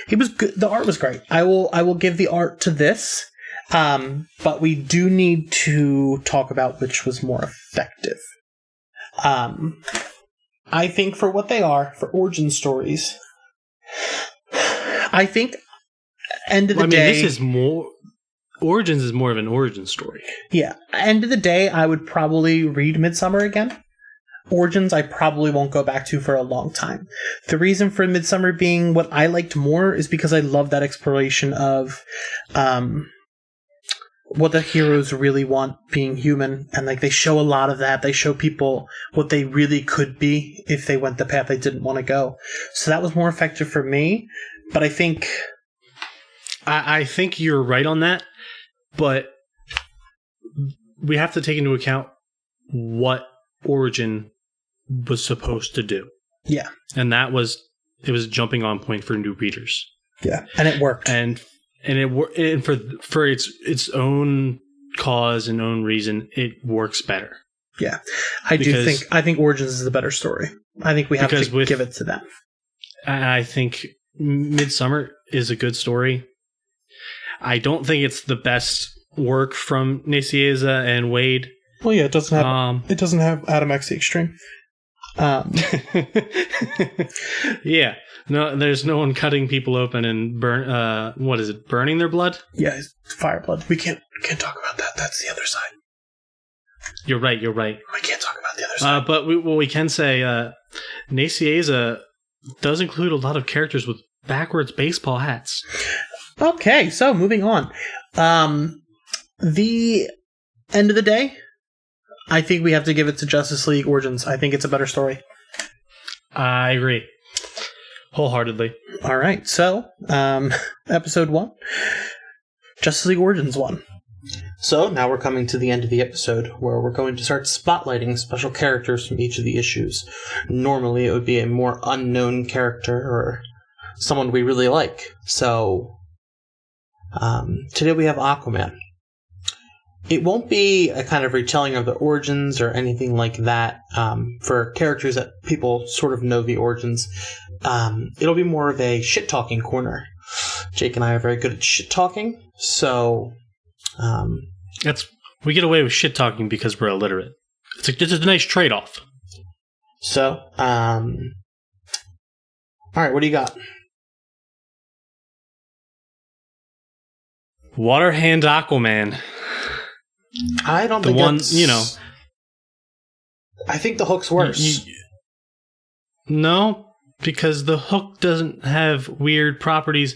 He was good. The art was great. I will give the art to this. But we do need to talk about which was more effective. I think for what they are, for origin stories, I think end of the day... this is more... Origins is more of an origin story. Yeah. End of the day, I would probably read Midsummer again. Origins I probably won't go back to for a long time. The reason for Midsummer being what I liked more is because I love that exploration of what the heroes really want being human, and like they show a lot of that. They show people what they really could be if they went the path they didn't want to go. So that was more effective for me. But I think you're right on that, but we have to take into account what Origin was supposed to do. Yeah. And it was a jumping on point for new readers. Yeah. And it worked. And for its own cause and own reason, it works better. Yeah. I think Origins is the better story. I think we have to give it to them. I think Midsummer is a good story. I don't think it's the best work from Nicieza and Wade. Well, yeah, it doesn't have Adam X the Extreme. Yeah, no, there's no one cutting people open and burning their blood? Yeah, it's fire blood. We can't talk about that. That's the other side. You're right. We can't talk about the other side. But what we can say, Nicieza does include a lot of characters with backwards baseball hats. Okay, so moving on. The end of the day, I think we have to give it to Justice League Origins. I think it's a better story. I agree. Wholeheartedly. All right, so episode 1, Justice League Origins 1. So now we're coming to the end of the episode, where we're going to start spotlighting special characters from each of the issues. Normally it would be a more unknown character or someone we really like. So today we have Aquaman. It won't be a kind of retelling of the origins or anything like that for characters that people sort of know the origins. It'll be more of a shit-talking corner. Jake and I are very good at shit-talking, so... we get away with shit-talking because we're illiterate. It's a nice trade-off. So, alright, what do you got? Water Hand Aquaman. I don't think that's... I think the Hook's worse. No, because the Hook doesn't have weird properties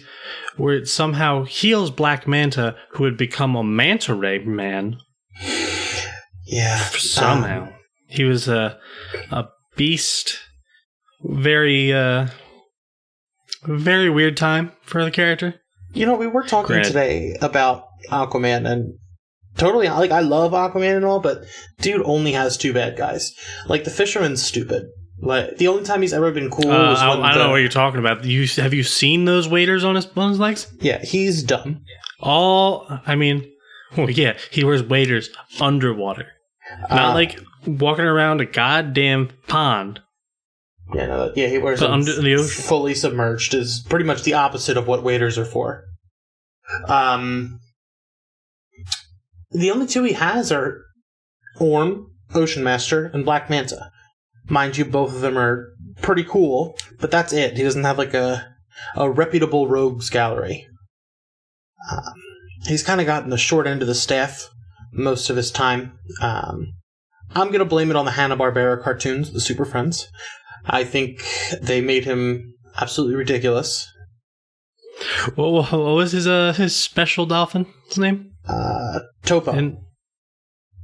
where it somehow heals Black Manta, who had become a Manta Ray man. Yeah. Somehow. He was a beast. Very, very weird time for the character. We were talking today about Aquaman, and totally, like, I love Aquaman and all, but dude only has 2 bad guys. Like, the Fisherman's stupid. Like, the only time he's ever been cool was when I don't know what you're talking about. Have you seen those waders on his legs? Yeah, he's dumb. Yeah, he wears waders underwater. Not like walking around a goddamn pond. Yeah, he wears them under the ocean. Fully submerged is pretty much the opposite of what waders are for. The only 2 he has are Orm, Ocean Master, and Black Manta. Mind you, both of them are pretty cool, but that's it. He doesn't have like a reputable rogues gallery. He's kind of gotten the short end of the staff most of his time. I'm going to blame it on the Hanna-Barbera cartoons, the Super Friends. I think they made him absolutely ridiculous. What was his special dolphin's name? Topo.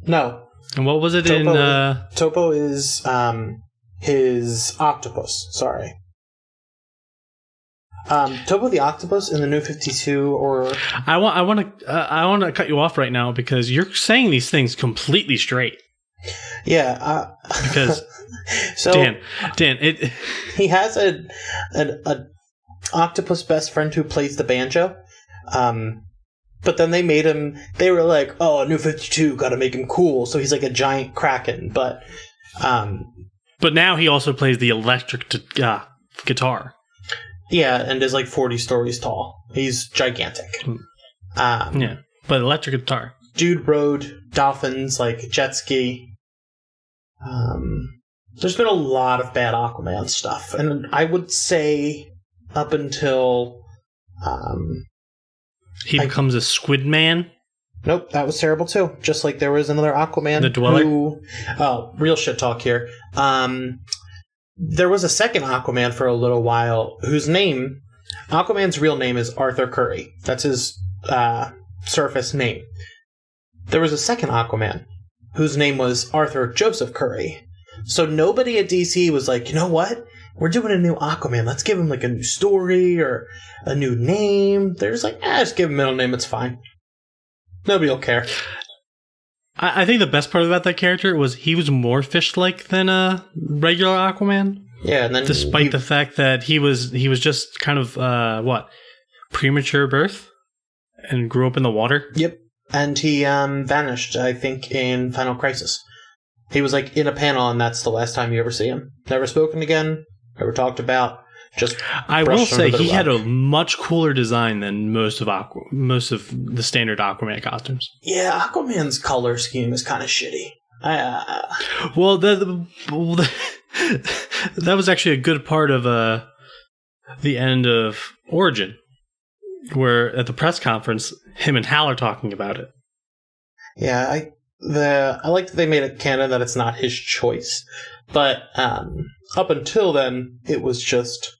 No. And what was it Topo, in... Topo is his octopus. Sorry. Topo the octopus in the New 52, or... I want to cut you off right now because you're saying these things completely straight. Yeah. Because... So, Dan, he has an octopus best friend who plays the banjo. But then they were like, oh, New 52, gotta make him cool. So he's like a giant kraken, but now he also plays the electric guitar. Yeah, and is like 40 stories tall. He's gigantic. Yeah, but electric guitar. Dude rode dolphins, like jet ski. There's been a lot of bad Aquaman stuff. And I would say up until... he becomes a squid man? Nope, that was terrible too. Just like there was another Aquaman. The Dweller? Real shit talk here. There was a second Aquaman for a little while whose name, Aquaman's real name is Arthur Curry. That's his surface name. There was a second Aquaman whose name was Arthur Joseph Curry. So nobody at DC was like, you know what? We're doing a new Aquaman. Let's give him like a new story or a new name. They're just like, just give him a middle name. It's fine. Nobody will care. I think the best part about that character was he was more fish-like than a regular Aquaman. Yeah, and then despite the fact that he was just kind of premature birth and grew up in the water. Yep, and he vanished. I think in Final Crisis, he was like in a panel, and that's the last time you ever see him. Never spoken again. Never talked about. Just I will say he had a much cooler design than most of the standard Aquaman costumes. Yeah, Aquaman's color scheme is kind of shitty. Well, that was actually a good part of the end of Origin, where at the press conference, him and Hal are talking about it. Yeah, I like that they made it canon that it's not his choice, but up until then, it was just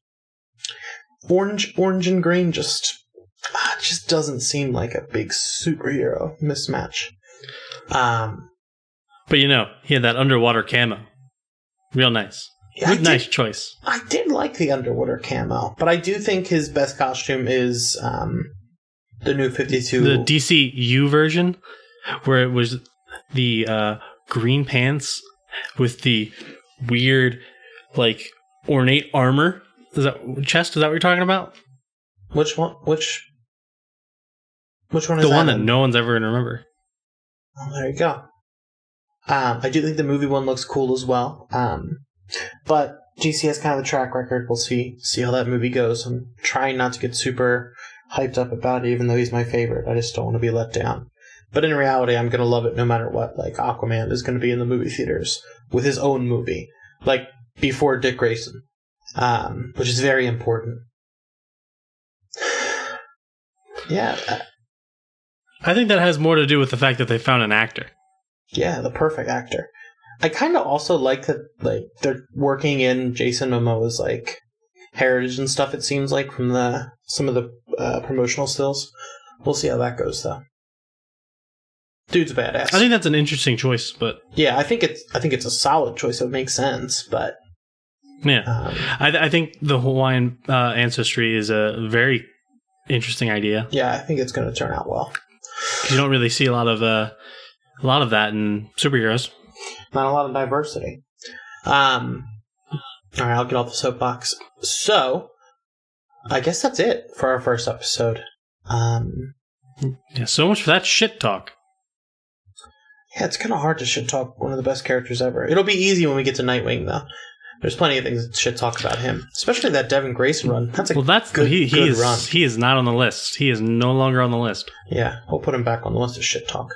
orange and green. Just doesn't seem like a big superhero mismatch. But he had that underwater camo. Real nice. Yeah, nice choice. I did like the underwater camo, but I do think his best costume is the new 52. The DCU version, where it was the green pants with the weird, like, ornate armor. Chest? Is that what you're talking about? Which one? Which one is that? The one that no one's ever going to remember. Oh, there you go. I do think the movie one looks cool as well. But DC has kind of a track record. We'll see how that movie goes. I'm trying not to get super hyped up about it, even though he's my favorite. I just don't want to be let down. But in reality, I'm going to love it no matter what. Like, Aquaman is going to be in the movie theaters with his own movie. Like, before Dick Grayson. Which is very important. Yeah. I think that has more to do with the fact that they found an actor. Yeah, the perfect actor. I kind of also like that, like, they're working in Jason Momoa's, like, heritage and stuff, it seems like, from some of the promotional stills. We'll see how that goes, though. Dude's badass. I think that's an interesting choice, but yeah, I think it's a solid choice. It makes sense, but yeah, I think the Hawaiian ancestry is a very interesting idea. Yeah, I think it's going to turn out well. You don't really see a lot of that in superheroes. Not a lot of diversity. All right, I'll get off the soapbox. So, I guess that's it for our first episode. Yeah, so much for that shit talk. Yeah, it's kind of hard to shit talk one of the best characters ever. It'll be easy when we get to Nightwing, though. There's plenty of things to shit talk about him, especially that Devin Grayson run. That's a good run. He is not on the list. He is no longer on the list. Yeah, we'll put him back on the list of shit talk.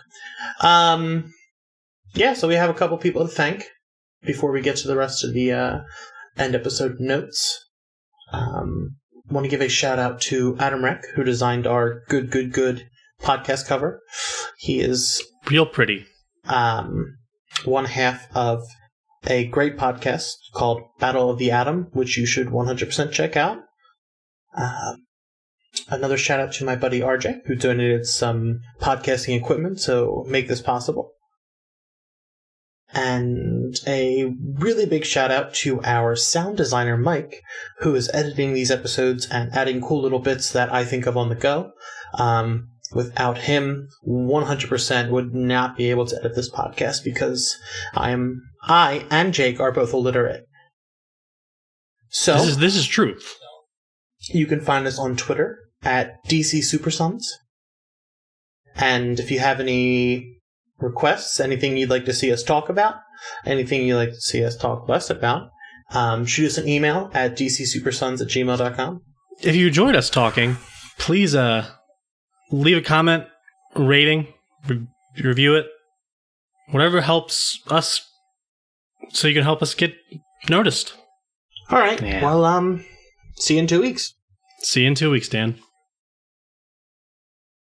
Yeah, so we have a couple people to thank before we get to the rest of the end episode notes. Want to give a shout out to Adam Reck, who designed our good podcast cover. He is real pretty. One half of a great podcast called Battle of the Atom, which you should 100% check out. Another shout out to my buddy RJ, who donated some podcasting equipment to make this possible. And a really big shout out to our sound designer, Mike, who is editing these episodes and adding cool little bits that I think of on the go. Without him, 100% would not be able to edit this podcast because I and Jake are both illiterate. So this is truth. You can find us on Twitter at DC Supersons. And if you have any requests, anything you'd like to see us talk about, anything you'd like to see us talk less about, shoot us an email at dcsupersons@gmail.com. If you enjoyed us talking, please leave a comment, a rating, review it. Whatever helps us so you can help us get noticed. All right. Yeah. Well, see you in 2 weeks. See you in 2 weeks, Dan.